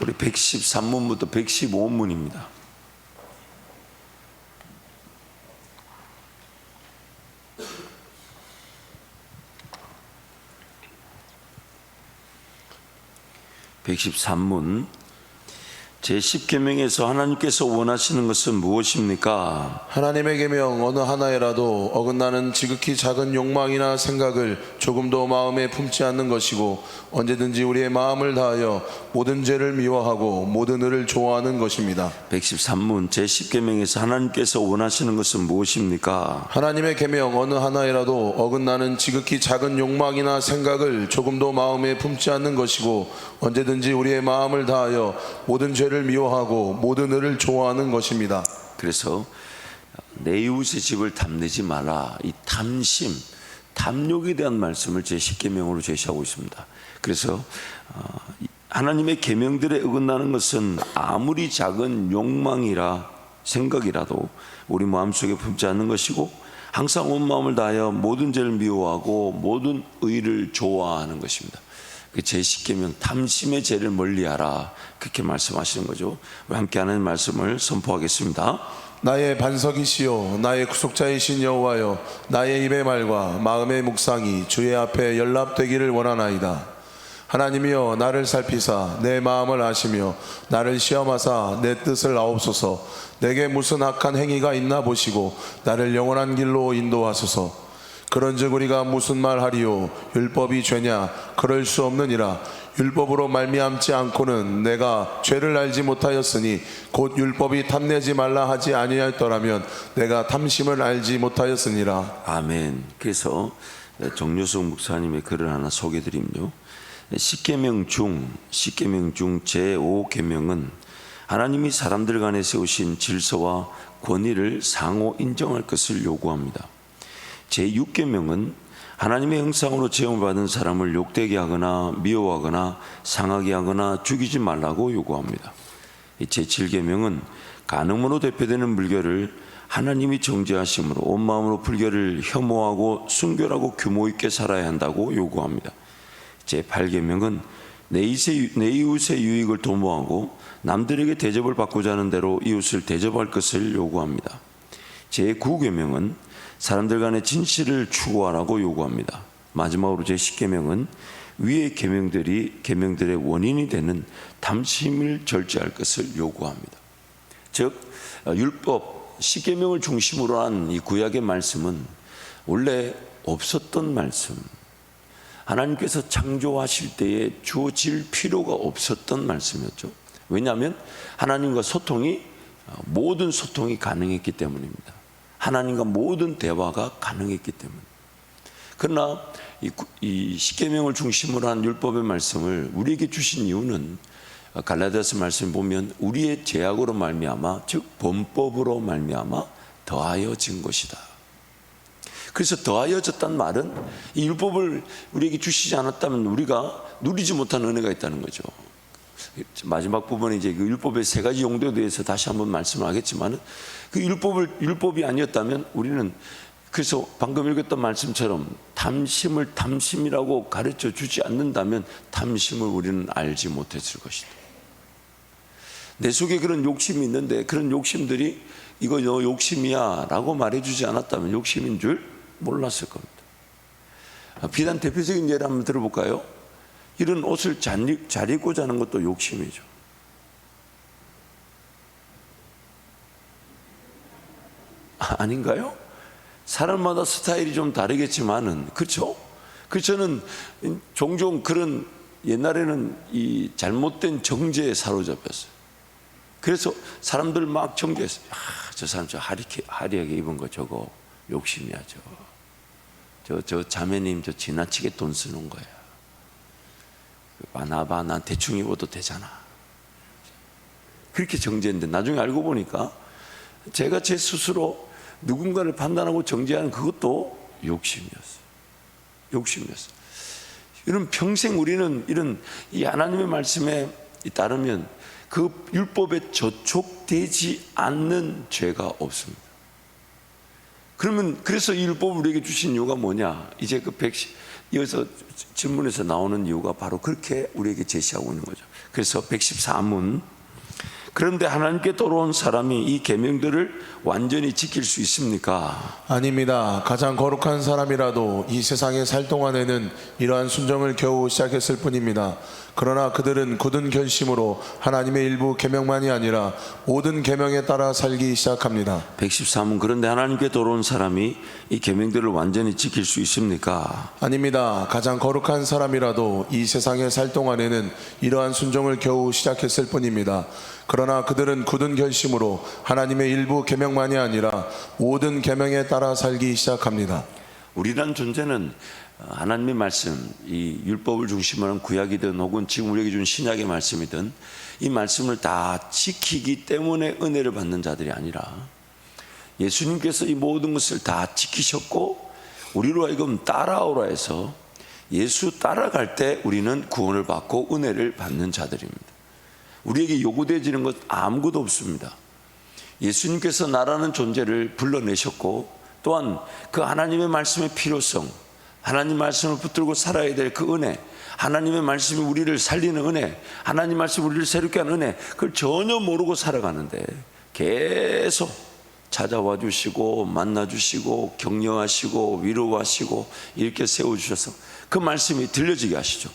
우리 113문부터 115문입니다. (113문) 제10계명에서 하나님께서 원하시는 것은 무엇입니까? 하나님의 계명 어느 하나에라도 어긋나는 지극히 작은 욕망이나 생각을 조금도 마음에 품지 않는 것이고 언제든지 우리의 마음을 다하여 모든 죄를 미워하고 모든 의를 좋아하는 것입니다. 113문 제10계명에서 하나님께서 원하시는 것은 무엇입니까? 하나님의 계명 어느 하나에라도 어긋나는 지극히 작은 욕망이나 생각을 조금도 마음에 품지 않는 것이고 언제든지 우리의 마음을 다하여 모든 죄를 미워하고 모든 의를 좋아하는 것입니다. 그래서 내 이웃의 집을 탐내지 마라. 이 탐심, 탐욕에 대한 말씀을 제10계명으로 제시하고 있습니다. 그래서 하나님의 계명들에 어긋나는 것은 아무리 작은 욕망이라 생각이라도 우리 마음속에 품지 않는 것이고 항상 온 마음을 다하여 모든 죄를 미워하고 모든 의를 좋아하는 것입니다. 제10계명 탐심의 죄를 멀리하라, 그렇게 말씀하시는 거죠. 우리 함께 하는 말씀을 선포하겠습니다. 나의 반석이시요 나의 구속자이신 여호와여, 나의 입의 말과 마음의 묵상이 주의 앞에 연락되기를 원하나이다. 하나님이여, 나를 살피사 내 마음을 아시며 나를 시험하사 내 뜻을 아옵소서. 내게 무슨 악한 행위가 있나 보시고 나를 영원한 길로 인도하소서. 그런즉 우리가 무슨 말하리요? 율법이 죄냐? 그럴 수 없느니라. 율법으로 말미암지 않고는 내가 죄를 알지 못하였으니 곧 율법이 탐내지 말라 하지 아니하였더라면 내가 탐심을 알지 못하였으니라. 아멘. 그래서 정효석 목사님의 글을 하나 소개드리면요, 10계명 중 제5계명은 하나님이 사람들 간에 세우신 질서와 권위를 상호 인정할 것을 요구합니다. 제6계명은 하나님의 형상으로 제형을 받은 사람을 욕되게 하거나 미워하거나 상하게 하거나 죽이지 말라고 요구합니다. 제7계명은 간음으로 대표되는 불교를 하나님이 정죄하심으로 온 마음으로 불교를 혐오하고 순결하고 규모 있게 살아야 한다고 요구합니다. 제8계명은 내 이웃의 유익을 도모하고 남들에게 대접을 받고자 하는 대로 이웃을 대접할 것을 요구합니다. 제9계명은 사람들 간의 진실을 추구하라고 요구합니다. 마지막으로 제10계명은 위의 계명들의 원인이 되는 탐심을 절제할 것을 요구합니다. 즉 율법 10계명을 중심으로 한 이 구약의 말씀은 원래 없었던 말씀, 하나님께서 창조하실 때에 주어질 필요가 없었던 말씀이었죠. 왜냐하면 하나님과 모든 소통이 가능했기 때문입니다. 하나님과 모든 대화가 가능했기 때문에. 그러나 이 십계명을 중심으로 한 율법의 말씀을 우리에게 주신 이유는 갈라디아서 말씀을 보면 우리의 죄악으로 말미암아, 즉 범법으로 말미암아 더하여진 것이다. 그래서 더하여졌단 말은 이 율법을 우리에게 주시지 않았다면 우리가 누리지 못한 은혜가 있다는 거죠. 마지막 부분에 이제 그 율법의 세 가지 용도에 대해서 다시 한번 말씀을 하겠지만, 그 율법이 아니었다면 우리는, 그래서 방금 읽었던 말씀처럼 탐심을 탐심이라고 가르쳐 주지 않는다면 탐심을 우리는 알지 못했을 것이다. 내 속에 그런 욕심이 있는데 그런 욕심들이 이거 너 욕심이야 라고 말해주지 않았다면 욕심인 줄 몰랐을 겁니다. 비단 대표적인 예를 한번 들어볼까요? 이런 옷을 잘 입고 자는 것도 욕심이죠. 아닌가요? 사람마다 스타일이 좀 다르겠지만은, 그렇죠? 그래서 저는 종종 그런, 옛날에는 이 잘못된 정죄에 사로잡혔어요. 그래서 사람들 막 정죄했어요. 저 사람 저 화려하게 입은 거 저거 욕심이야. 저 자매님 저 지나치게 돈 쓰는 거야. 나봐, 난 대충 입어도 되잖아. 그렇게 정죄했는데 나중에 알고 보니까 제가 제 스스로 누군가를 판단하고 정죄하는 그것도 욕심이었어요. 이런 평생 우리는 이런 이 하나님의 말씀에 따르면 그 율법에 저촉되지 않는 죄가 없습니다. 그러면 그래서 이 율법을 우리에게 주신 이유가 뭐냐? 이제 그 여기서 질문에서 나오는 이유가 바로 그렇게 우리에게 제시하고 있는 거죠. 그래서 114문, 그런데 하나님께 돌아온 사람이 이 계명들을 완전히 지킬 수 있습니까? 아닙니다. 가장 거룩한 사람이라도 이 세상에 살 동안에는 이러한 순종을 겨우 시작했을 뿐입니다. 그러나 그들은 굳은 결심으로 하나님의 일부 계명만이 아니라 모든 계명에 따라 살기 시작합니다. 113문, 그런데 하나님께 돌아온 사람이 이 계명들을 완전히 지킬 수 있습니까? 아닙니다. 가장 거룩한 사람이라도 이 세상에 살 동안에는 이러한 순종을 겨우 시작했을 뿐입니다. 그러나 그들은 굳은 결심으로 하나님의 일부 계명만이 아니라 모든 계명에 따라 살기 시작합니다. 우리란 존재는 하나님의 말씀, 이 율법을 중심으로 한 구약이든 혹은 지금 우리에게 준 신약의 말씀이든 이 말씀을 다 지키기 때문에 은혜를 받는 자들이 아니라 예수님께서 이 모든 것을 다 지키셨고 우리로 하여금 따라오라 해서 예수 따라갈 때 우리는 구원을 받고 은혜를 받는 자들입니다. 우리에게 요구되어지는 것 아무것도 없습니다. 예수님께서 나라는 존재를 불러내셨고 또한 그 하나님의 말씀의 필요성, 하나님 말씀을 붙들고 살아야 될 그 은혜, 하나님의 말씀이 우리를 살리는 은혜, 하나님 말씀이 우리를 새롭게 하는 은혜, 그걸 전혀 모르고 살아가는데 계속 찾아와 주시고 만나 주시고 격려하시고 위로하시고 이렇게 세워주셔서 그 말씀이 들려지게 하시죠.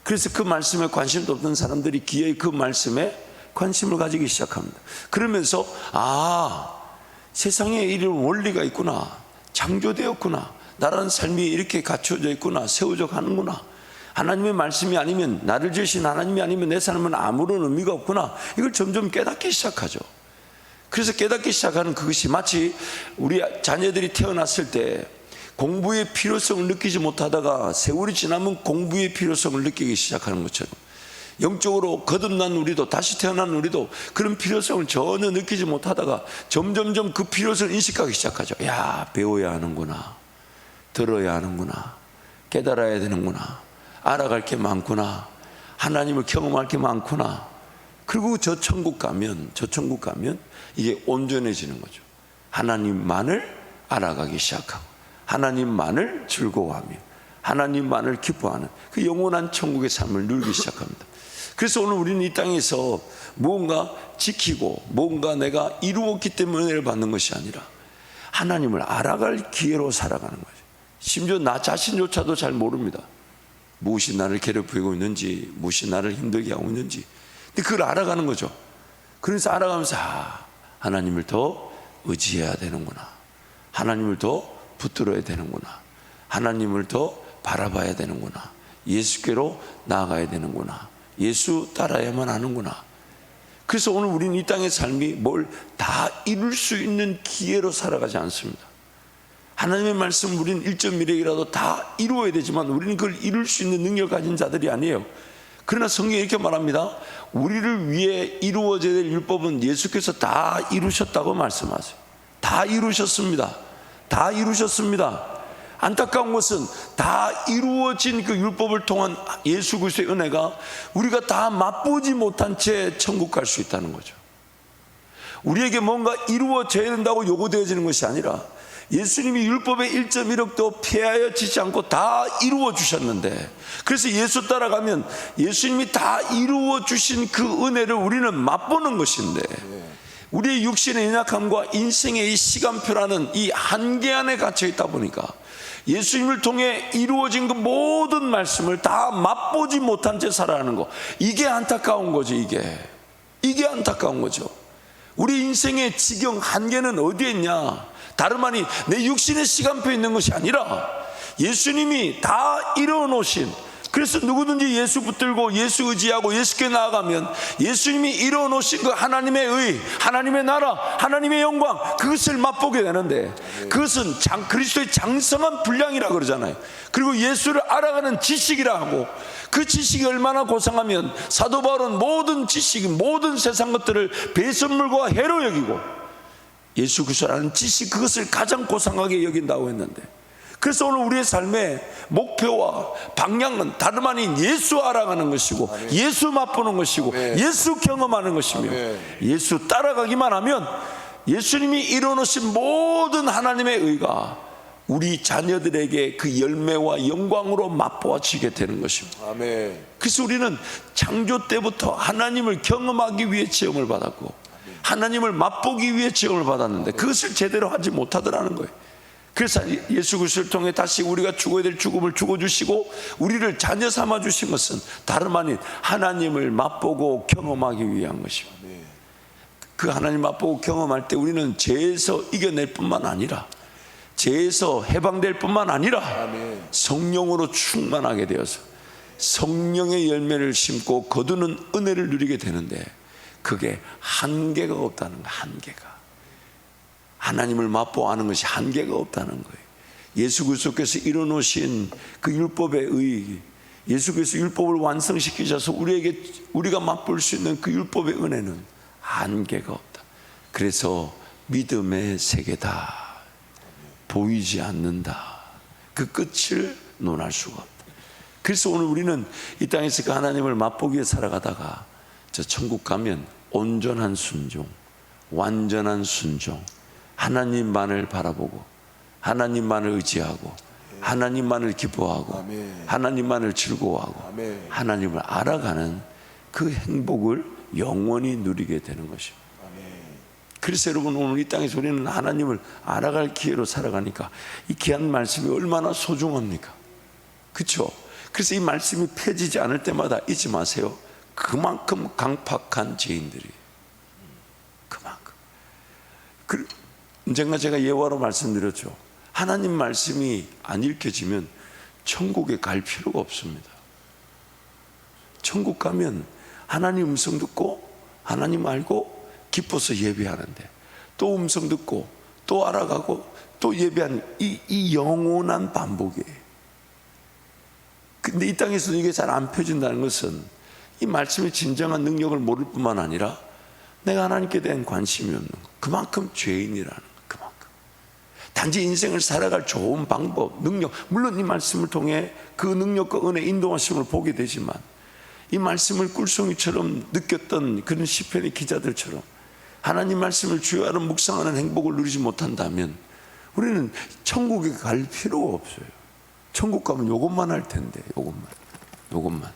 그래서 그 말씀에 관심도 없던 사람들이 기어이 그 말씀에 관심을 가지기 시작합니다. 그러면서 세상에 이런 원리가 있구나, 창조되었구나, 나라는 삶이 이렇게 갖춰져 있구나, 세워져 가는구나, 하나님의 말씀이 아니면, 나를 지으신 하나님이 아니면 내 삶은 아무런 의미가 없구나, 이걸 점점 깨닫기 시작하죠. 그래서 깨닫기 시작하는 그것이 마치 우리 자녀들이 태어났을 때 공부의 필요성을 느끼지 못하다가 세월이 지나면 공부의 필요성을 느끼기 시작하는 것처럼 영적으로 거듭난 우리도, 다시 태어난 우리도 그런 필요성을 전혀 느끼지 못하다가 점점점 그 필요성을 인식하기 시작하죠. 야, 배워야 하는구나, 들어야 하는구나, 깨달아야 되는구나, 알아갈 게 많구나, 하나님을 경험할 게 많구나. 그리고 저 천국 가면 이게 온전해지는 거죠. 하나님만을 알아가기 시작하고 하나님만을 즐거워하며 하나님만을 기뻐하는 그 영원한 천국의 삶을 누리기 시작합니다. 그래서 오늘 우리는 이 땅에서 무언가 지키고 무언가 내가 이루었기 때문에 은혜를 받는 것이 아니라 하나님을 알아갈 기회로 살아가는 거죠. 심지어 나 자신조차도 잘 모릅니다. 무엇이 나를 괴롭히고 있는지, 무엇이 나를 힘들게 하고 있는지. 근데 그걸 알아가는 거죠. 그래서 알아가면서 하나님을 더 의지해야 되는구나, 하나님을 더 붙들어야 되는구나, 하나님을 더 바라봐야 되는구나, 예수께로 나아가야 되는구나, 예수 따라야만 하는구나. 그래서 오늘 우리는 이 땅의 삶이 뭘 다 이룰 수 있는 기회로 살아가지 않습니다. 하나님의 말씀 우리는 1.1핵이라도 다 이루어야 되지만 우리는 그걸 이룰 수 있는 능력을 가진 자들이 아니에요. 그러나 성경이 이렇게 말합니다. 우리를 위해 이루어져야 될 율법은 예수께서 다 이루셨다고 말씀하세요. 다 이루셨습니다. 다 이루셨습니다. 안타까운 것은 다 이루어진 그 율법을 통한 예수 그리스도의 은혜가 우리가 다 맛보지 못한 채 천국 갈 수 있다는 거죠. 우리에게 뭔가 이루어져야 된다고 요구되어지는 것이 아니라 예수님이 율법의 1.1억도 폐하여 지지 않고 다 이루어 주셨는데, 그래서 예수 따라가면 예수님이 다 이루어 주신 그 은혜를 우리는 맛보는 것인데, 우리의 육신의 연약함과 인생의 이 시간표라는 이 한계 안에 갇혀 있다 보니까 예수님을 통해 이루어진 그 모든 말씀을 다 맛보지 못한 채 살아가는 거, 이게 안타까운 거죠. 이게 안타까운 거죠. 우리 인생의 지경 한계는 어디에 있냐? 다름 아니 내 육신의 시간표에 있는 것이 아니라 예수님이 다 이루어 놓으신, 그래서 누구든지 예수 붙들고 예수 의지하고 예수께 나아가면 예수님이 이루어 놓으신 그 하나님의 의, 하나님의 나라, 하나님의 영광, 그것을 맛보게 되는데, 그것은 그리스도의 장성한 분량이라 그러잖아요. 그리고 예수를 알아가는 지식이라 하고, 그 지식이 얼마나 고상하면 사도 바울은 모든 지식, 모든 세상 것들을 배설물과 해로 여기고 예수 그리스도라는 지식, 그것을 가장 고상하게 여긴다고 했는데, 그래서 오늘 우리의 삶의 목표와 방향은 다름 아닌 예수 알아가는 것이고, 예수 맛보는 것이고, 예수 경험하는 것이며, 예수 따라가기만 하면 예수님이 이뤄놓으신 모든 하나님의 의가 우리 자녀들에게 그 열매와 영광으로 맛보아지게 되는 것입니다. 아멘. 그래서 우리는 창조 때부터 하나님을 경험하기 위해 지음을 받았고 하나님을 맛보기 위해 지음을 받았는데 그것을 제대로 하지 못하더라는 거예요. 그래서 예수 그리스도를 통해 다시 우리가 죽어야 될 죽음을 죽어주시고 우리를 자녀 삼아 주신 것은 다름 아닌 하나님을 맛보고 경험하기 위한 것입니다. 그 하나님 맛보고 경험할 때 우리는 죄에서 이겨낼 뿐만 아니라 죄에서 해방될 뿐만 아니라 성령으로 충만하게 되어서 성령의 열매를 심고 거두는 은혜를 누리게 되는데 그게 한계가 없다는 거예요. 한계가. 하나님을 맛보아하는 것이 한계가 없다는 거예요. 예수 그리스도께서 이뤄놓으신 그 율법의 의, 예수께서 율법을 완성시키셔서 우리가 맛볼 수 있는 그 율법의 은혜는 한계가 없다. 그래서 믿음의 세계다. 보이지 않는다. 그 끝을 논할 수가 없다. 그래서 오늘 우리는 이 땅에서 그 하나님을 맛보기 위해 살아가다가 저 천국 가면 온전한 순종, 완전한 순종, 하나님만을 바라보고 하나님만을 의지하고 하나님만을 기뻐하고 하나님만을 즐거워하고 하나님을 알아가는 그 행복을 영원히 누리게 되는 것입니다. 그래서 여러분 오늘 이 땅에서 우리는 하나님을 알아갈 기회로 살아가니까 이 귀한 말씀이 얼마나 소중합니까? 그렇죠? 그래서 이 말씀이 펴지지 않을 때마다 잊지 마세요. 그만큼 강팍한 죄인들이 그만큼. 언젠가 제가 예화로 말씀드렸죠. 하나님 말씀이 안 읽혀지면 천국에 갈 필요가 없습니다. 천국 가면 하나님 음성 듣고 하나님 알고 기뻐서 예배하는데 또 음성 듣고 또 알아가고 또 예배하는 이 영원한 반복이에요. 근데 이 땅에서도 이게 잘 안 펴진다는 것은 이 말씀의 진정한 능력을 모를 뿐만 아니라 내가 하나님께 대한 관심이 없는 것, 그만큼 죄인이라는 것, 그만큼 단지 인생을 살아갈 좋은 방법, 능력, 물론 이 말씀을 통해 그 능력과 은혜 인도하심을 보게 되지만 이 말씀을 꿀송이처럼 느꼈던 그런 시편의 기자들처럼 하나님 말씀을 주야로 묵상하는 행복을 누리지 못한다면 우리는 천국에 갈 필요가 없어요. 천국 가면 요것만 할 텐데, 요것만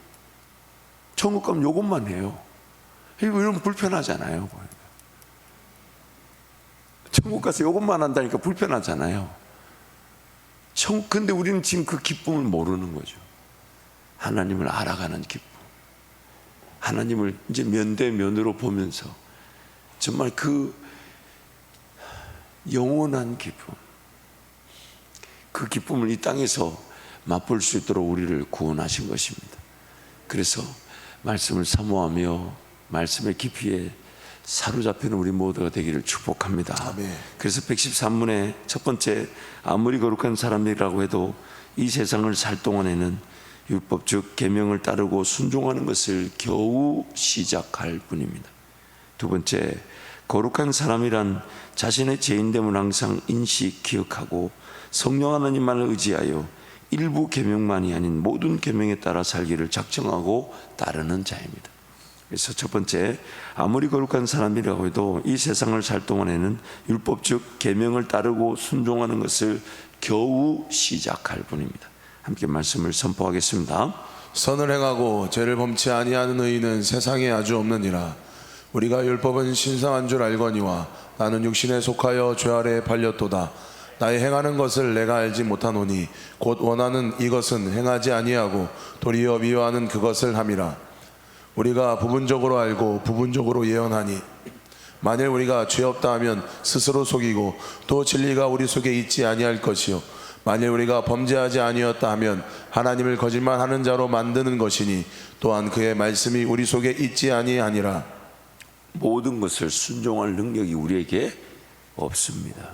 천국 가면 요것만 해요. 이러면 불편하잖아요. 천국 가서 요것만 한다니까 불편하잖아요. 근데 우리는 지금 그 기쁨을 모르는 거죠. 하나님을 알아가는 기쁨, 하나님을 이제 면대면으로 보면서 정말 그 영원한 기쁨, 그 기쁨을 이 땅에서 맛볼 수 있도록 우리를 구원하신 것입니다. 그래서 말씀을 사모하며 말씀의 깊이에 사로잡히는 우리 모두가 되기를 축복합니다. 아멘. 그래서 113문의 첫 번째, 아무리 거룩한 사람이라고 해도 이 세상을 살 동안에는 율법 즉 계명을 따르고 순종하는 것을 겨우 시작할 뿐입니다. 두 번째, 거룩한 사람이란 자신의 죄인됨을 항상 인식, 기억하고 성령 하나님만을 의지하여 일부 계명만이 아닌 모든 계명에 따라 살기를 작정하고 따르는 자입니다. 그래서 첫 번째, 아무리 거룩한 사람이라고 해도 이 세상을 살 동안에는 율법 즉 계명을 따르고 순종하는 것을 겨우 시작할 뿐입니다. 함께 말씀을 선포하겠습니다. 선을 행하고 죄를 범치 아니하는 의인은 세상에 아주 없느니라. 우리가 율법은 신성한 줄 알거니와 나는 육신에 속하여 죄 아래에 팔렸도다. 나의 행하는 것을 내가 알지 못하노니 곧 원하는 이것은 행하지 아니하고 도리어 미워하는 그것을 함이라. 우리가 부분적으로 알고 부분적으로 예언하니 만일 우리가 죄 없다 하면 스스로 속이고 또 진리가 우리 속에 있지 아니할 것이요 만일 우리가 범죄하지 아니었다 하면 하나님을 거짓말하는 자로 만드는 것이니 또한 그의 말씀이 우리 속에 있지 아니하니라. 모든 것을 순종할 능력이 우리에게 없습니다.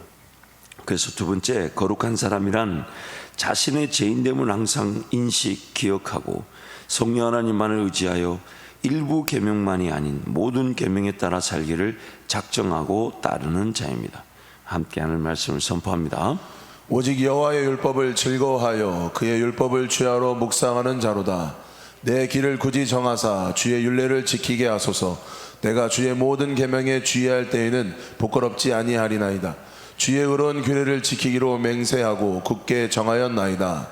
그래서 두 번째, 거룩한 사람이란 자신의 죄인됨을 항상 인식, 기억하고 성령 하나님만을 의지하여 일부 계명만이 아닌 모든 계명에 따라 살기를 작정하고 따르는 자입니다. 함께하는 말씀을 선포합니다. 오직 여호와의 율법을 즐거워하여 그의 율법을 주야로 묵상하는 자로다. 내 길을 굳이 정하사 주의 율례를 지키게 하소서. 내가 주의 모든 계명에 주의할 때에는 부끄럽지 아니하리나이다. 주의 의로운 규례를 지키기로 맹세하고 굳게 정하였나이다.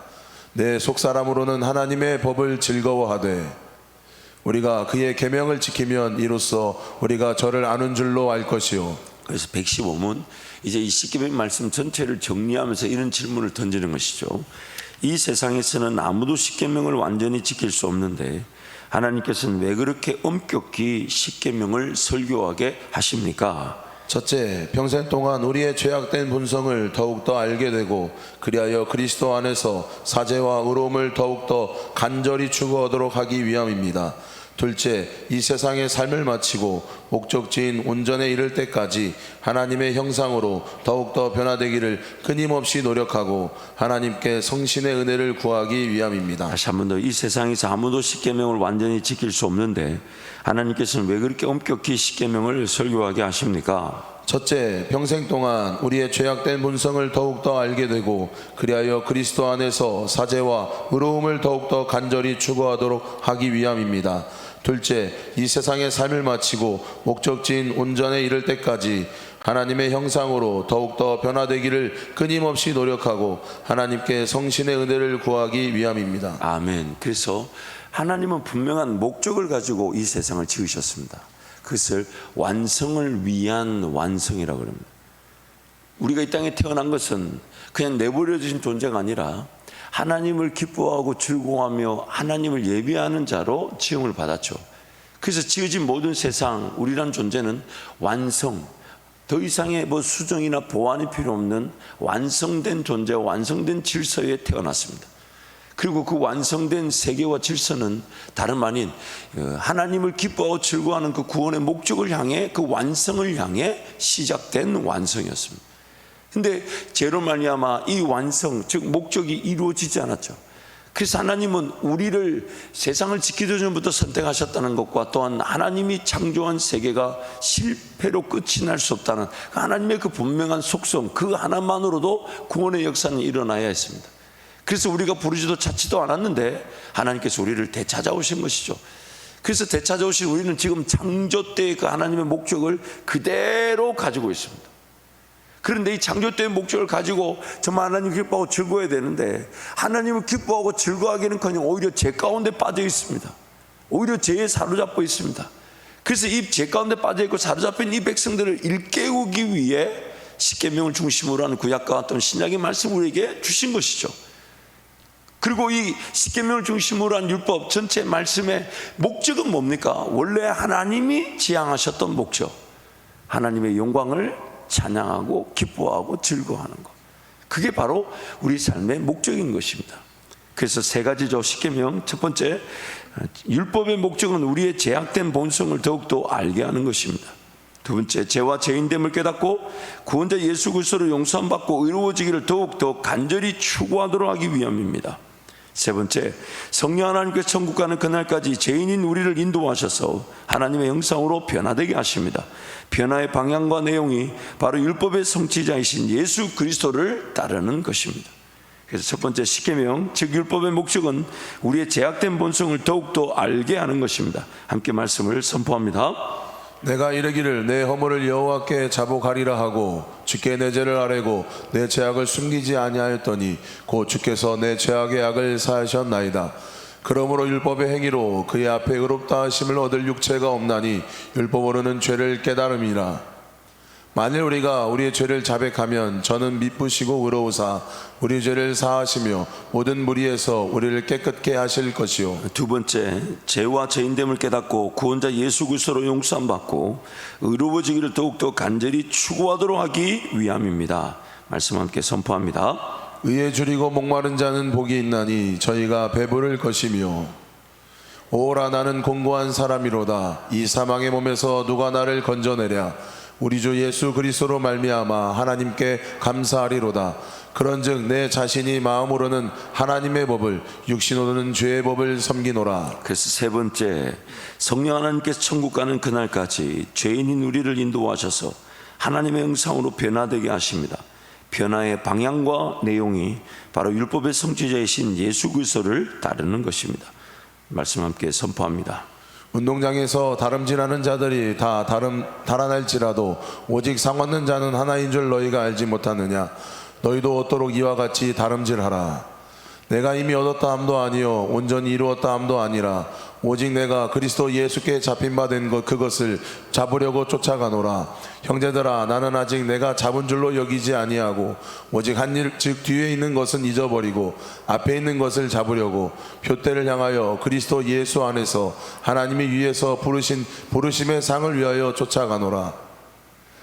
내 속사람으로는 하나님의 법을 즐거워하되 우리가 그의 계명을 지키면 이로써 우리가 저를 아는 줄로 알 것이요. 그래서 115문 이제 이 십계명 말씀 전체를 정리하면서 이런 질문을 던지는 것이죠. 이 세상에서는 아무도 십계명을 완전히 지킬 수 없는데 하나님께서는 왜 그렇게 엄격히 십계명을 설교하게 하십니까? 첫째, 평생 동안 우리의 죄악된 본성을 더욱더 알게 되고 그리하여 그리스도 안에서 사죄와 의로움을 더욱더 간절히 추구하도록 하기 위함입니다. 둘째, 이 세상의 삶을 마치고 목적지인 온전에 이를 때까지 하나님의 형상으로 더욱더 변화되기를 끊임없이 노력하고 하나님께 성신의 은혜를 구하기 위함입니다. 다시 한 번 더, 이 세상에서 아무도 십계명을 완전히 지킬 수 없는데 하나님께서는 왜 그렇게 엄격히 십계명을 설교하게 하십니까? 첫째, 평생 동안 우리의 죄악된 본성을 더욱더 알게 되고 그리하여 그리스도 안에서 사죄와 의로움을 더욱더 간절히 추구하도록 하기 위함입니다. 둘째, 이 세상의 삶을 마치고 목적지인 온전에 이를 때까지 하나님의 형상으로 더욱더 변화되기를 끊임없이 노력하고 하나님께 성신의 은혜를 구하기 위함입니다. 아멘. 그래서 하나님은 분명한 목적을 가지고 이 세상을 지으셨습니다. 그것을 완성을 위한 완성이라고 합니다. 우리가 이 땅에 태어난 것은 그냥 내버려진 존재가 아니라 하나님을 기뻐하고 즐거워하며 하나님을 예배하는 자로 지음을 받았죠. 그래서 지어진 모든 세상, 우리란 존재는 완성, 더 이상의 수정이나 보완이 필요 없는 완성된 존재와 완성된 질서에 태어났습니다. 그리고 그 완성된 세계와 질서는 다름 아닌 하나님을 기뻐하고 즐거워하는 그 구원의 목적을 향해, 그 완성을 향해 시작된 완성이었습니다. 근데 죄로 말미암아 이 완성, 즉 목적이 이루어지지 않았죠. 그래서 하나님은 우리를 세상을 지키기 전부터 선택하셨다는 것과 또한 하나님이 창조한 세계가 실패로 끝이 날 수 없다는 하나님의 그 분명한 속성, 그 하나만으로도 구원의 역사는 일어나야 했습니다. 그래서 우리가 부르지도 찾지도 않았는데 하나님께서 우리를 되찾아오신 것이죠. 그래서 되찾아오신 우리는 지금 창조 때의 그 하나님의 목적을 그대로 가지고 있습니다. 그런데 이 창조 때의 목적을 가지고 정말 하나님 기뻐하고 즐거워야 되는데 하나님을 기뻐하고 즐거워하기는커녕 오히려 죄 가운데 빠져 있습니다. 오히려 죄에 사로잡혀 있습니다. 그래서 이 죄 가운데 빠져 있고 사로잡힌 이 백성들을 일깨우기 위해 십계명을 중심으로 하는 구약과 또는 신약의 말씀을 우리에게 주신 것이죠. 그리고 이 십계명을 중심으로 한 율법 전체 말씀의 목적은 뭡니까? 원래 하나님이 지향하셨던 목적, 하나님의 영광을 찬양하고 기뻐하고 즐거워하는 것, 그게 바로 우리 삶의 목적인 것입니다. 그래서 세 가지죠. 십계명, 첫 번째, 율법의 목적은 우리의 제약된 본성을 더욱더 알게 하는 것입니다. 두 번째, 죄와 죄인됨을 깨닫고 구원자 예수 그리스도로 용서함 받고 의로워지기를 더욱더 간절히 추구하도록 하기 위함입니다. 세 번째, 성령 하나님께서 천국 가는 그날까지 죄인인 우리를 인도하셔서 하나님의 형상으로 변화되게 하십니다. 변화의 방향과 내용이 바로 율법의 성취자이신 예수 그리스도를 따르는 것입니다. 그래서 첫 번째 십계명, 즉 율법의 목적은 우리의 제약된 본성을 더욱더 알게 하는 것입니다. 함께 말씀을 선포합니다. 내가 이르기를 내 허물을 여호와께 자복하리라 하고 주께 내 죄를 아뢰고 내 죄악을 숨기지 아니하였더니 곧 주께서 내 죄악의 악을 사하셨나이다. 그러므로 율법의 행위로 그의 앞에 의롭다 하심을 얻을 육체가 없나니 율법으로는 죄를 깨달음이라. 만일 우리가 우리의 죄를 자백하면 저는 미쁘시고 의로우사 우리 죄를 사하시며 모든 무리에서 우리를 깨끗게 하실 것이요. 두 번째, 죄와 죄인됨을 깨닫고 구원자 예수 그리스도로 용서함 받고 의로워지기를 더욱더 간절히 추구하도록 하기 위함입니다. 말씀 함께 선포합니다. 의에 줄이고 목마른 자는 복이 있나니 저희가 배부를 것이며 오라 나는 공고한 사람이로다. 이 사망의 몸에서 누가 나를 건져내랴. 우리 주 예수 그리스도로 말미암아 하나님께 감사하리로다. 그런즉 내 자신이 마음으로는 하나님의 법을 육신으로는 죄의 법을 섬기노라. 그래서 세 번째, 성령 하나님께서 천국 가는 그날까지 죄인인 우리를 인도하셔서 하나님의 형상으로 변화되게 하십니다. 변화의 방향과 내용이 바로 율법의 성취자이신 예수 그리스도를 따르는 것입니다. 말씀 함께 선포합니다. 운동장에서 다름질하는 자들이 다 달아날지라도 오직 상 얻는 자는 하나인 줄 너희가 알지 못하느냐. 너희도 얻도록 이와 같이 다름질하라. 내가 이미 얻었다 함도 아니요 온전히 이루었다 함도 아니라 오직 내가 그리스도 예수께 잡힌 바 된 것 그것을 잡으려고 쫓아가노라. 형제들아, 나는 아직 내가 잡은 줄로 여기지 아니하고 오직 한 일 즉 뒤에 있는 것은 잊어버리고 앞에 있는 것을 잡으려고 표대를 향하여 그리스도 예수 안에서 하나님이 위에서 부르심의 상을 위하여 쫓아가노라.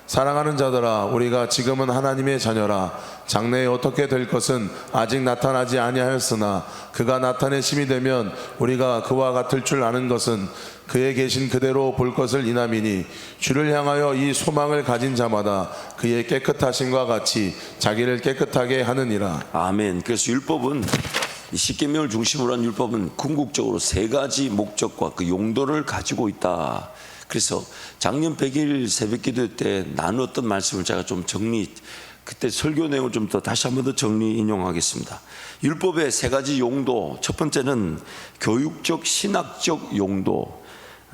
사랑하는 자들아, 우리가 지금은 하나님의 자녀라. 장래에 어떻게 될 것은 아직 나타나지 아니하였으나 그가 나타내심이 되면 우리가 그와 같을 줄 아는 것은 그에 계신 그대로 볼 것을 인함이니 주를 향하여 이 소망을 가진 자마다 그의 깨끗하심과 같이 자기를 깨끗하게 하느니라. 아멘. 그래서 율법은, 이 십계명을 중심으로 한 율법은 궁극적으로 세 가지 목적과 그 용도를 가지고 있다. 그래서 작년 100일 새벽기도 때 나누었던 말씀을 제가 좀 그때 설교 내용을 좀 더 다시 한 번 더 정리 인용하겠습니다. 율법의 세 가지 용도, 첫 번째는 교육적 신학적 용도,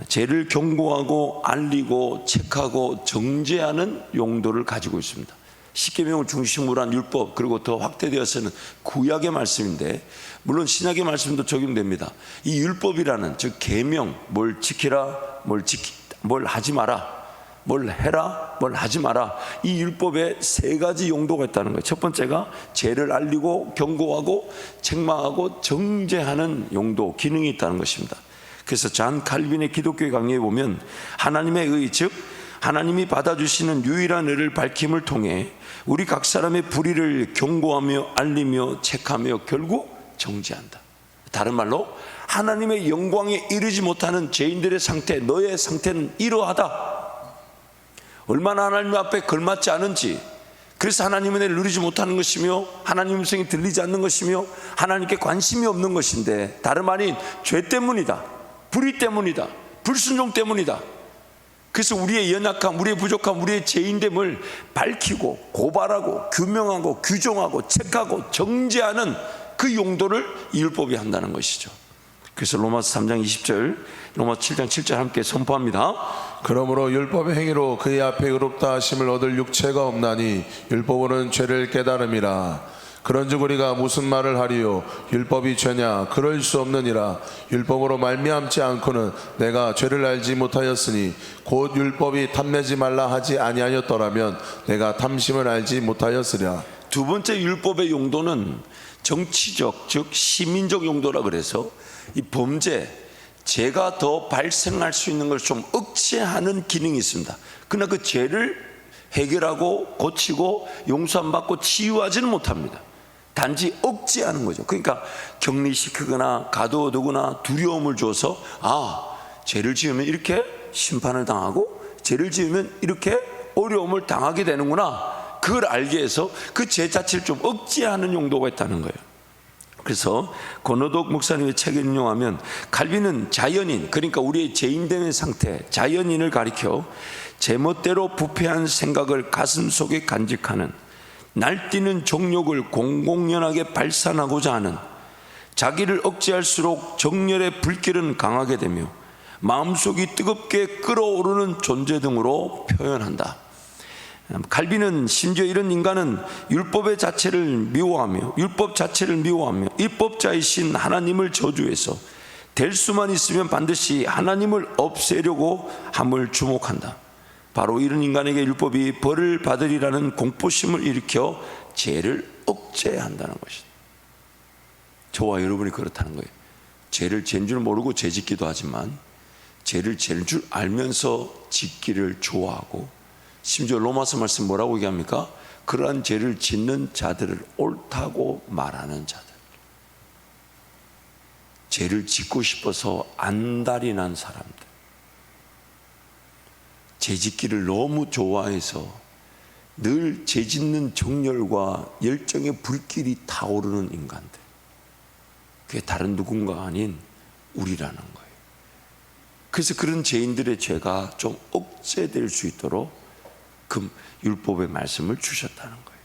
죄를 경고하고 알리고 책하고 정죄하는 용도를 가지고 있습니다. 십계명을 중심으로 한 율법, 그리고 더 확대되어서는 구약의 말씀인데 물론 신약의 말씀도 적용됩니다. 이 율법이라는, 즉 계명, 뭘 지키라, 뭘 하지 마라, 뭘 해라, 뭘 하지 마라, 이 율법에 세 가지 용도가 있다는 거예요. 첫 번째가 죄를 알리고 경고하고 책망하고 정죄하는 용도, 기능이 있다는 것입니다. 그래서 잔 칼빈의 기독교의 강의에 보면 하나님의 의, 즉 하나님이 받아주시는 유일한 의를 밝힘을 통해 우리 각 사람의 불의를 경고하며 알리며 책하며 결국 정죄한다. 다른 말로 하나님의 영광에 이르지 못하는 죄인들의 상태, 너의 상태는 이러하다. 얼마나 하나님 앞에 걸맞지 않은지, 그래서 하나님의 은혜를 누리지 못하는 것이며 하나님 음성이 들리지 않는 것이며 하나님께 관심이 없는 것인데, 다름 아닌 죄 때문이다, 불의 때문이다, 불순종 때문이다. 그래서 우리의 연약함, 우리의 부족함, 우리의 죄인됨을 밝히고 고발하고 규명하고 규정하고 책하고 정죄하는 그 용도를 이 율법이 한다는 것이죠. 그래서 로마서 3장 20절, 로마서 7장 7절 함께 선포합니다. 그러므로 율법의 행위로 그의 앞에 의롭다 하심을 얻을 육체가 없나니 율법으로는 죄를 깨달음이라. 그런즉 우리가 무슨 말을 하리요? 율법이 죄냐? 그럴 수 없느니라. 율법으로 말미암지 않고는 내가 죄를 알지 못하였으니 곧 율법이 탐내지 말라 하지 아니하였더라면 내가 탐심을 알지 못하였으랴. 두 번째 율법의 용도는 정치적, 즉 시민적 용도라 그래서 이 범죄, 죄가 더 발생할 수 있는 걸 좀 억제하는 기능이 있습니다. 그러나 그 죄를 해결하고 고치고 용서함 받고 치유하지는 못합니다. 단지 억제하는 거죠. 그러니까 격리시키거나 가둬두거나 두려움을 줘서, 죄를 지으면 이렇게 심판을 당하고 죄를 지으면 이렇게 어려움을 당하게 되는구나, 그걸 알게 해서 그 죄 자체를 좀 억제하는 용도가 있다는 거예요. 그래서 권호독 목사님의 책을 인용하면 칼빈은 자연인, 그러니까 우리의 죄인됨의 상태, 자연인을 가리켜 제멋대로 부패한 생각을 가슴속에 간직하는, 날뛰는 정욕을 공공연하게 발산하고자 하는, 자기를 억제할수록 정열의 불길은 강하게 되며 마음속이 뜨겁게 끓어오르는 존재 등으로 표현한다. 칼빈은 심지어 이런 인간은 율법 자체를 미워하며 입법자이신 하나님을 저주해서 될 수만 있으면 반드시 하나님을 없애려고 함을 주목한다. 바로 이런 인간에게 율법이 벌을 받으리라는 공포심을 일으켜 죄를 억제한다는 것이다. 저와 여러분이 그렇다는 거예요. 죄를 죄인 줄 모르고 죄 짓기도 하지만 죄를 죄인 줄 알면서 짓기를 좋아하고, 심지어 로마서 말씀 뭐라고 얘기합니까? 그러한 죄를 짓는 자들을 옳다고 말하는 자들, 죄를 짓고 싶어서 안달이 난 사람들, 죄 짓기를 너무 좋아해서 늘 죄 짓는 정열과 열정의 불길이 타오르는 인간들, 그게 다른 누군가가 아닌 우리라는 거예요. 그래서 그런 죄인들의 죄가 좀 억제될 수 있도록 그 율법의 말씀을 주셨다는 거예요.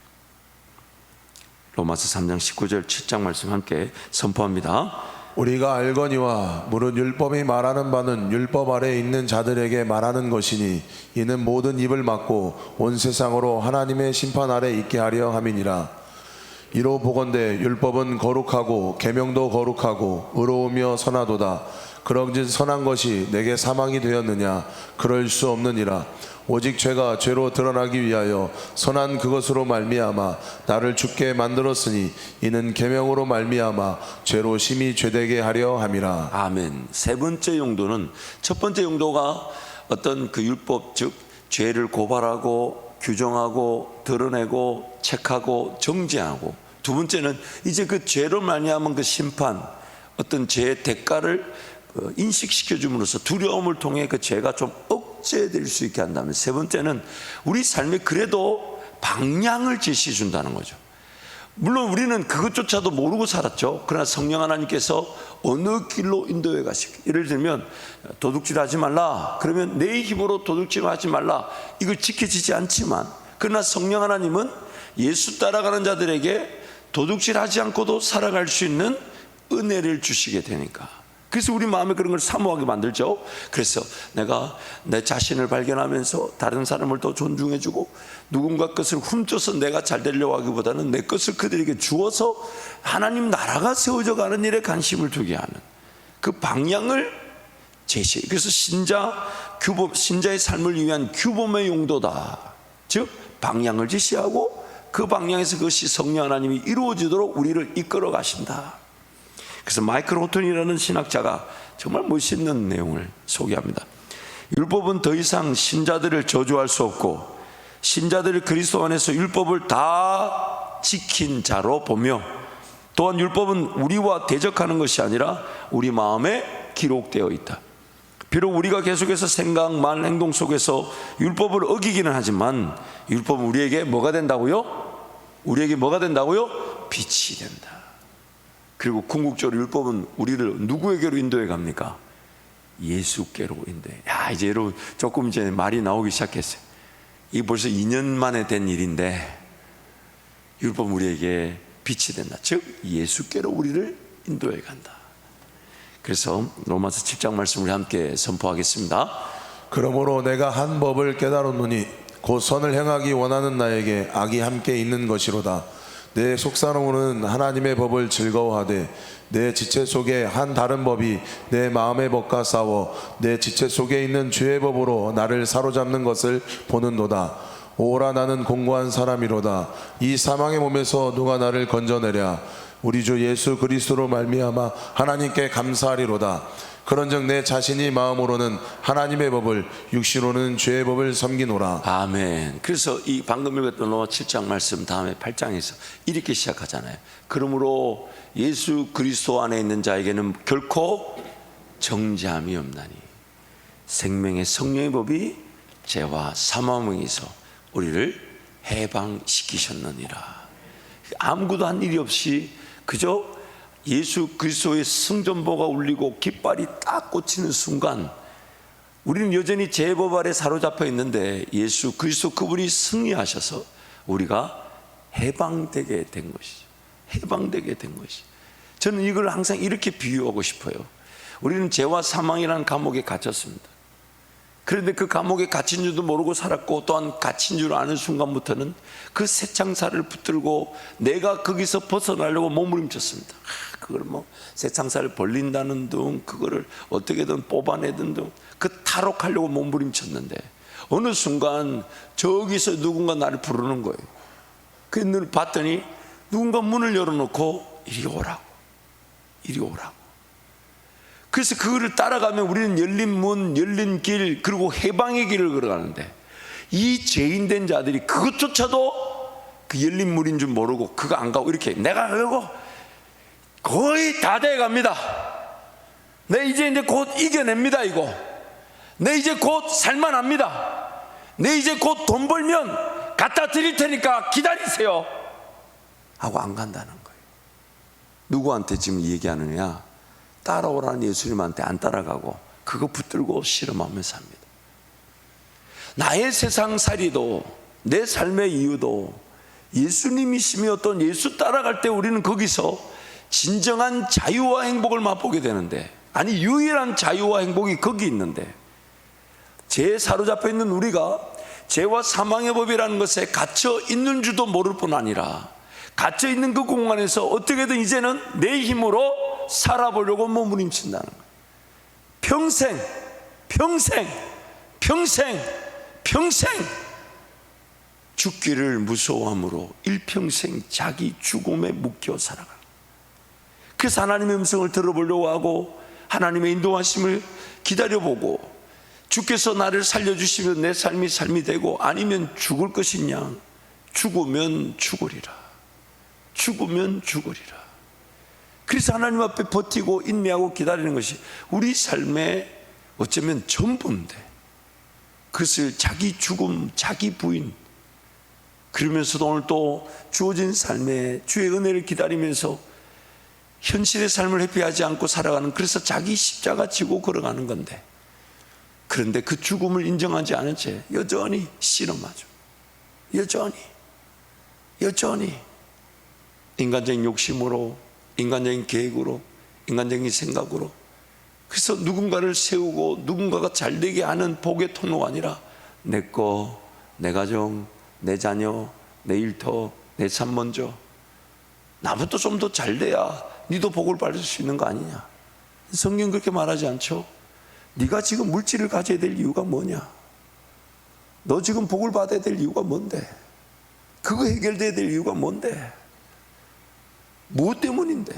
로마서 3장 19절 7장 말씀 함께 선포합니다. 우리가 알거니와 무릇 율법이 말하는 바는 율법 아래에 있는 자들에게 말하는 것이니 이는 모든 입을 막고 온 세상으로 하나님의 심판 아래 있게 하려 함이니라. 이로 보건대 율법은 거룩하고 계명도 거룩하고 의로우며 선하도다. 그런즉 선한 것이 내게 사망이 되었느냐? 그럴 수 없느니라. 오직 죄가 죄로 드러나기 위하여 선한 그것으로 말미암아 나를 죽게 만들었으니 이는 계명으로 말미암아 죄로 심히 죄되게 하려 함이라. 아멘. 세 번째 용도는, 첫 번째 용도가 어떤 그 율법, 즉 죄를 고발하고 규정하고 드러내고 체크하고 정죄하고, 두 번째는 이제 그 죄로 말미암은 그 심판, 어떤 죄의 대가를 인식시켜 줌으로써 두려움을 통해 그 죄가 좀 억제될 수 있게 한다면, 세 번째는 우리 삶에 그래도 방향을 제시해 준다는 거죠. 물론 우리는 그것조차도 모르고 살았죠. 그러나 성령 하나님께서 어느 길로 인도해 가시고, 예를 들면 도둑질하지 말라 그러면 내 힘으로 도둑질하지 말라, 이걸 지켜지지 않지만, 그러나 성령 하나님은 예수 따라가는 자들에게 도둑질하지 않고도 살아갈 수 있는 은혜를 주시게 되니까, 그래서 우리 마음에 그런 걸 사모하게 만들죠. 그래서 내가 내 자신을 발견하면서 다른 사람을 더 존중해주고, 누군가 것을 훔쳐서 내가 잘 되려고 하기보다는 내 것을 그들에게 주어서 하나님 나라가 세워져 가는 일에 관심을 두게 하는 그 방향을 제시해. 그래서 신자의 삶을 위한 규범의 용도다. 즉 방향을 제시하고 그 방향에서 그것이 성령 하나님이 이루어지도록 우리를 이끌어 가신다. 그래서 마이클 호튼이라는 신학자가 정말 멋있는 내용을 소개합니다. 율법은 더 이상 신자들을 저주할 수 없고, 신자들을 그리스도 안에서 율법을 다 지킨 자로 보며, 또한 율법은 우리와 대적하는 것이 아니라 우리 마음에 기록되어 있다. 비록 우리가 계속해서 생각, 말, 행동 속에서 율법을 어기기는 하지만, 율법은 우리에게 뭐가 된다고요? 우리에게 뭐가 된다고요? 빛이 된다. 그리고 궁극적으로 율법은 우리를 누구에게로 인도해 갑니까? 예수께로 인도해. 이제 여러분 조금 이제 말이 나오기 시작했어요. 이게 벌써 2년 만에 된 일인데, 율법은 우리에게 빛이 된다. 즉 예수께로 우리를 인도해 간다. 그래서 로마서 7장 말씀을 함께 선포하겠습니다. 그러므로 내가 한 법을 깨달았노니 곧 선을 행하기 원하는 나에게 악이 함께 있는 것이로다. 내 속사람으로는 하나님의 법을 즐거워하되 내 지체 속에 한 다른 법이 내 마음의 법과 싸워 내 지체 속에 있는 죄의 법으로 나를 사로잡는 것을 보는도다. 오라 나는 공고한 사람이로다. 이 사망의 몸에서 누가 나를 건져내랴. 우리 주 예수 그리스도로 말미암아 하나님께 감사하리로다. 그런즉 내 자신이 마음으로는 하나님의 법을, 육신으로는 죄의 법을 섬기노라. 아멘. 그래서 이 방금 읽었던 로마 7장 말씀 다음에 8장에서 이렇게 시작하잖아요. 그러므로 예수 그리스도 안에 있는 자에게는 결코 정죄함이 없나니 생명의 성령의 법이 죄와 사망에서 우리를 해방시키셨느니라. 아무것도 한 일이 없이 그저 예수 그리스도의 승전보가 울리고 깃발이 딱 꽂히는 순간, 우리는 여전히 죄법 아래 사로잡혀 있는데 예수 그리스도 그분이 승리하셔서 우리가 해방되게 된 것이죠. 해방되게 된 것이. 저는 이걸 항상 이렇게 비유하고 싶어요. 우리는 죄와 사망이라는 감옥에 갇혔습니다. 그런데 그 감옥에 갇힌 줄도 모르고 살았고, 또한 갇힌 줄 아는 순간부터는 그 새창살을 붙들고 내가 거기서 벗어나려고 몸부림쳤습니다. 그걸 뭐 새창살을 벌린다는 둥, 그거를 어떻게든 뽑아내든 둥, 그 탈옥하려고 몸부림쳤는데 어느 순간 저기서 누군가 나를 부르는 거예요. 그 눈을 봤더니 누군가 문을 열어놓고 이리 오라고, 이리 오라고. 그래서 그거를 따라가면 우리는 열린 문, 열린 길, 그리고 해방의 길을 걸어가는데, 이 죄인된 자들이 그것조차도 그 열린 문인 줄 모르고 그거 안 가고 이렇게 내가 가려고 거의 다 돼갑니다. 내 이제 곧 이겨냅니다. 이거 내 이제 곧 살만합니다. 내 이제 곧 돈 벌면 갖다 드릴 테니까 기다리세요 하고 안 간다는 거예요. 누구한테 지금 얘기하느냐? 따라오라는 예수님한테 안 따라가고 그거 붙들고 씨름하면서 삽니다. 나의 세상살이도, 내 삶의 이유도 예수님이시며 어떤 예수 따라갈 때 우리는 거기서 진정한 자유와 행복을 맛보게 되는데, 아니 유일한 자유와 행복이 거기 있는데, 죄에 사로잡혀 있는 우리가 죄와 사망의 법이라는 것에 갇혀 있는 줄도 모를 뿐 아니라 갇혀 있는 그 공간에서 어떻게든 이제는 내 힘으로 살아보려고 몸부림친다는 거예요. 평생 죽기를 무서워함으로 일평생 자기 죽음에 묶여 살아가는. 그래서 하나님의 음성을 들어보려고 하고 하나님의 인도하심을 기다려보고, 주께서 나를 살려주시면 내 삶이 되고, 아니면 죽을 것이냐, 죽으면 죽으리라. 그래서 하나님 앞에 버티고 인내하고 기다리는 것이 우리 삶의 어쩌면 전부인데, 그것을 자기 죽음, 자기 부인, 그러면서도 오늘 또 주어진 삶에 주의 은혜를 기다리면서 현실의 삶을 회피하지 않고 살아가는, 그래서 자기 십자가 지고 걸어가는 건데, 그런데 그 죽음을 인정하지 않은 채 여전히 씨름하죠. 여전히 인간적인 욕심으로, 인간적인 계획으로, 인간적인 생각으로, 그래서 누군가를 세우고 누군가가 잘되게 하는 복의 통로가 아니라 내 거, 내 가정, 내 자녀, 내 일터, 내 삶 먼저, 나부터 좀 더 잘돼야 니도 복을 받을 수 있는 거 아니냐. 성경 그렇게 말하지 않죠? 네가 지금 물질을 가져야 될 이유가 뭐냐? 너 지금 복을 받아야 될 이유가 뭔데? 그거 해결돼야 될 이유가 뭔데? 무엇 때문인데?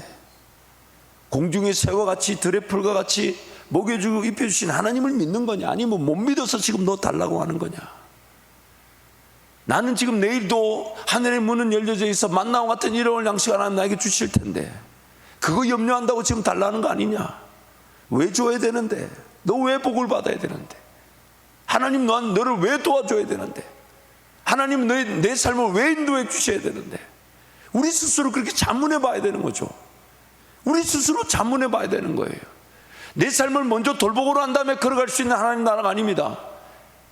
공중의 새와 같이 들의 풀과 같이 먹여주고 입혀주신 하나님을 믿는 거냐? 아니면 못 믿어서 지금 너 달라고 하는 거냐? 나는 지금 내일도 하늘의 문은 열려져 있어 만나와 같은 일용할 양식 하나님 나에게 주실 텐데, 그거 염려한다고 지금 달라는 거 아니냐? 왜 줘야 되는데? 너 왜 복을 받아야 되는데? 하나님 너를 왜 도와줘야 되는데? 하나님 내 삶을 왜 인도해 주셔야 되는데? 우리 스스로 그렇게 자문해 봐야 되는 거죠. 우리 스스로 자문해 봐야 되는 거예요. 내 삶을 먼저 돌보고로 한 다음에 걸어갈 수 있는 하나님 나라가 아닙니다.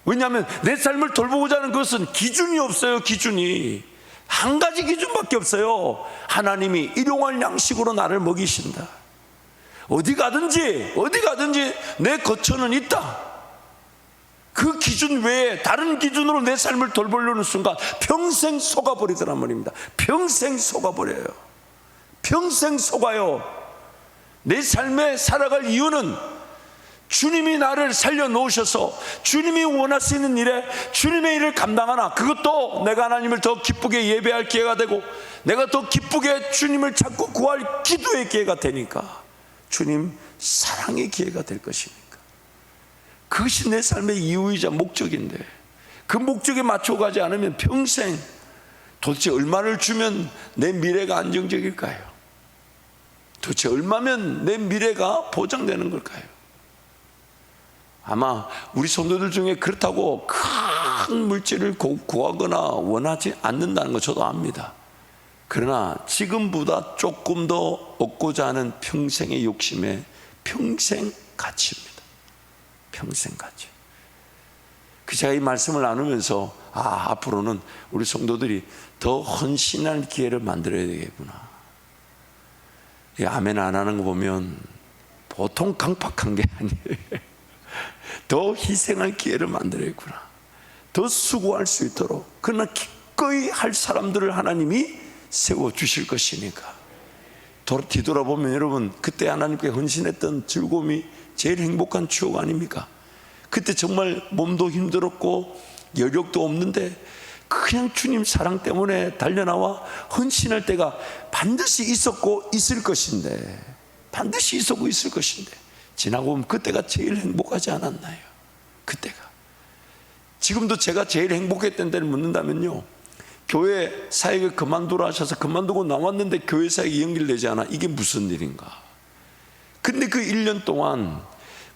왜냐하면 내 삶을 돌보고자 하는 것은 기준이 없어요. 기준이 한 가지 기준밖에 없어요. 하나님이 일용할 양식으로 나를 먹이신다. 어디 가든지 내 거처는 있다. 그 기준 외에 다른 기준으로 내 삶을 돌보려는 순간 평생 속아버리더란 말입니다. 평생 속아버려요. 평생 속아요. 내 삶에 살아갈 이유는 주님이 나를 살려놓으셔서 주님이 원하시는 일에 주님의 일을 감당하나, 그것도 내가 하나님을 더 기쁘게 예배할 기회가 되고, 내가 더 기쁘게 주님을 찾고 구할 기도의 기회가 되니까, 주님 사랑의 기회가 될 것이니까, 그것이 내 삶의 이유이자 목적인데, 그 목적에 맞춰가지 않으면 평생 도대체 얼마를 주면 내 미래가 안정적일까요? 도대체 얼마면 내 미래가 보장되는 걸까요? 아마 우리 성도들 중에 그렇다고 큰 물질을 구하거나 원하지 않는다는 거 저도 압니다. 그러나 지금보다 조금 더 얻고자 하는 평생의 욕심에 평생 가치입니다. 평생 가치. 제가 이 말씀을 나누면서 앞으로는 우리 성도들이 더 헌신할 기회를 만들어야 되겠구나. 아멘 안 하는 거 보면 보통 강팍한 게 아니에요. 더 희생할 기회를 만들어야겠구나. 더 수고할 수 있도록, 그러나 기꺼이 할 사람들을 하나님이 세워주실 것이니까. 뒤돌아보면 여러분, 그때 하나님께 헌신했던 즐거움이 제일 행복한 추억 아닙니까? 그때 정말 몸도 힘들었고 여력도 없는데 그냥 주님 사랑 때문에 달려나와 헌신할 때가 반드시 있었고 있을 것인데, 반드시 있었고 있을 것인데, 지나고 보면 그때가 제일 행복하지 않았나요? 그때가. 지금도 제가 제일 행복했던 때를 묻는다면요, 교회 사역을 그만두라 하셔서 그만두고 나왔는데 교회 사역이 연결되지 않아. 이게 무슨 일인가? 근데 그 1년 동안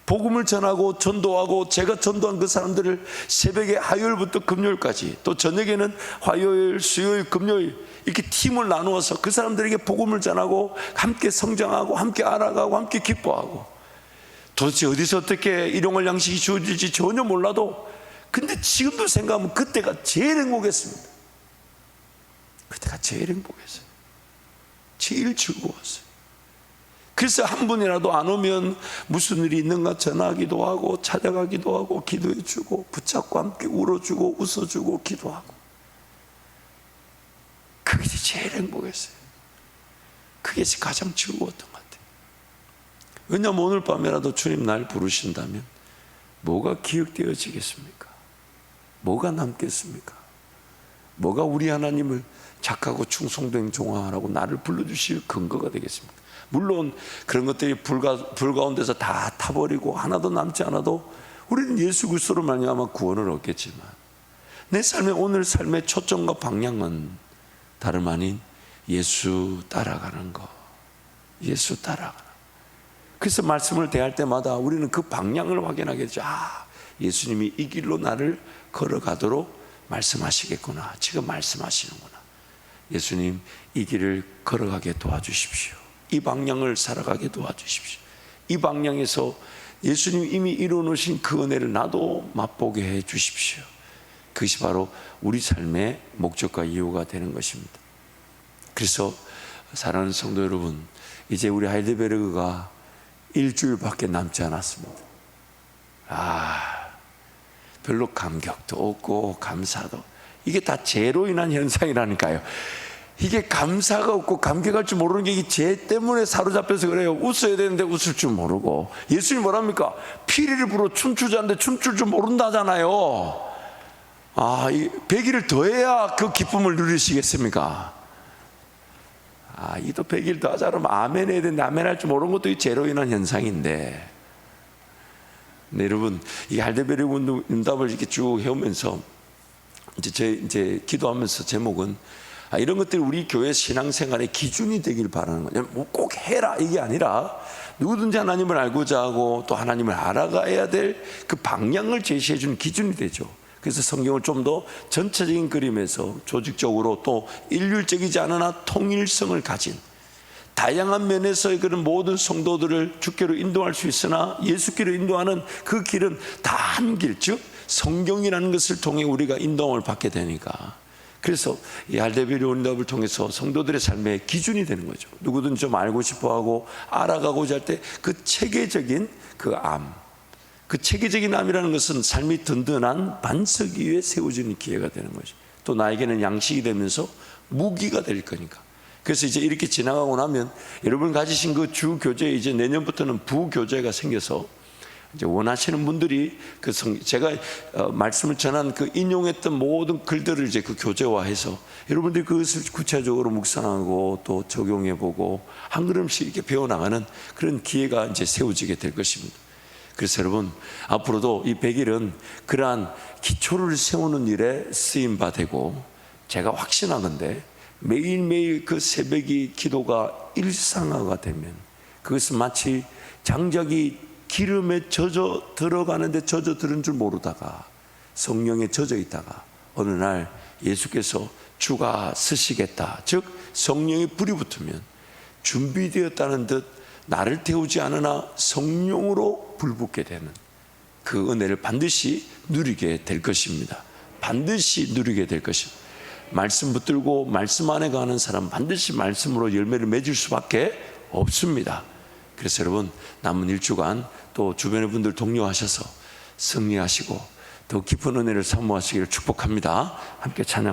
복음을 전하고 전도하고, 제가 전도한 그 사람들을 새벽에 화요일부터 금요일까지, 또 저녁에는 화요일, 수요일, 금요일 이렇게 팀을 나누어서 그 사람들에게 복음을 전하고 함께 성장하고 함께 알아가고 함께 기뻐하고, 도대체 어디서 어떻게 일용할 양식이 주어질지 전혀 몰라도, 근데 지금도 생각하면 그때가 제일 행복했습니다. 그때가 제일 행복했어요. 제일 즐거웠어요. 그래서 한 분이라도 안 오면 무슨 일이 있는가 전화하기도 하고 찾아가기도 하고 기도해 주고 붙잡고 함께 울어주고 웃어주고 기도하고. 그게 제일 행복했어요. 그게 가장 즐거웠던 것 같아요. 왜냐하면 오늘 밤에라도 주님 날 부르신다면 뭐가 기억되어지겠습니까? 뭐가 남겠습니까? 뭐가 우리 하나님을 착하고 충성된 종아라고 나를 불러주실 근거가 되겠습니까? 물론 그런 것들이 불 가운데서 다 타버리고 하나도 남지 않아도 우리는 예수 그리스도로 말미암아 구원을 얻겠지만 내 삶의 오늘 삶의 초점과 방향은 다름 아닌 예수 따라가는 거. 예수 따라가는. 그래서 말씀을 대할 때마다 우리는 그 방향을 확인하게 되죠. 아, 예수님이 이 길로 나를 걸어가도록 말씀하시겠구나. 지금 말씀하시는구나. 예수님 이 길을 걸어가게 도와주십시오. 이 방향을 살아가게 도와주십시오. 이 방향에서 예수님 이미 이루어놓으신 그 은혜를 나도 맛보게 해 주십시오. 그것이 바로 우리 삶의 목적과 이유가 되는 것입니다. 그래서 사랑하는 성도 여러분, 이제 우리 하이델베르그가 일주일밖에 남지 않았습니다. 별로 감격도 없고 감사도, 이게 다 죄로 인한 현상이라니까요. 이게 감사가 없고 감격할 줄 모르는 게 이게 죄 때문에 사로잡혀서 그래요. 웃어야 되는데 웃을 줄 모르고. 예수님 뭐랍니까? 피리를 불어 춤추지 않는데 춤출 줄 모른다잖아요. 이 100일을 더해야 그 기쁨을 누리시겠습니까? 이도 100일 더 하자 그러면 아멘 해야 되는데 아멘 할 줄 모르는 것도 이 죄로 인한 현상인데. 네, 여러분, 이 할데베르그 응답을 이렇게 쭉 해오면서 이제 기도하면서 제목은 이런 것들이 우리 교회 신앙생활의 기준이 되길 바라는 거예요. 꼭 해라 이게 아니라 누구든지 하나님을 알고자 하고 또 하나님을 알아가야 될 그 방향을 제시해 주는 기준이 되죠. 그래서 성경을 좀 더 전체적인 그림에서 조직적으로 또 일률적이지 않으나 통일성을 가진 다양한 면에서의 그런 모든 성도들을 주께로 인도할 수 있으나 예수께로 인도하는 그 길은 다 한 길, 즉 성경이라는 것을 통해 우리가 인도함을 받게 되니까, 그래서 이 할데베르그 응답을 통해서 성도들의 삶의 기준이 되는 거죠. 누구든 좀 알고 싶어하고 알아가고자 할 때 그 체계적인 그 체계적인 암이라는 것은 삶이 든든한 반석 위에 세워지는 기회가 되는 거죠. 또 나에게는 양식이 되면서 무기가 될 거니까. 그래서 이제 이렇게 지나가고 나면 여러분 가지신 그 주 교재에 이제 내년부터는 부교재가 생겨서 이제 원하시는 분들이 제가 말씀을 전한 그 인용했던 모든 글들을 이제 그 교재화해서 여러분들이 그것을 구체적으로 묵상하고 또 적용해보고 한 걸음씩 이렇게 배워나가는 그런 기회가 이제 세워지게 될 것입니다. 그래서 여러분, 앞으로도 이 100일은 그러한 기초를 세우는 일에 쓰임바 되고, 제가 확신하건대 매일매일 그 새벽이 기도가 일상화가 되면 그것은 마치 장작이 기름에 젖어 들어가는데 젖어 들은 줄 모르다가 성령에 젖어 있다가 어느 날 예수께서 주가 쓰시겠다, 즉 성령의 불이 붙으면 준비되었다는 듯 나를 태우지 않으나 성령으로 불붙게 되는 그 은혜를 반드시 누리게 될 것입니다. 반드시 누리게 될 것입니다. 말씀 붙들고 말씀 안에 가는 사람 반드시 말씀으로 열매를 맺을 수밖에 없습니다. 그래서 여러분, 남은 일주간 또 주변의 분들 독려하셔서 승리하시고 더 깊은 은혜를 사모하시기를 축복합니다. 함께 찬양.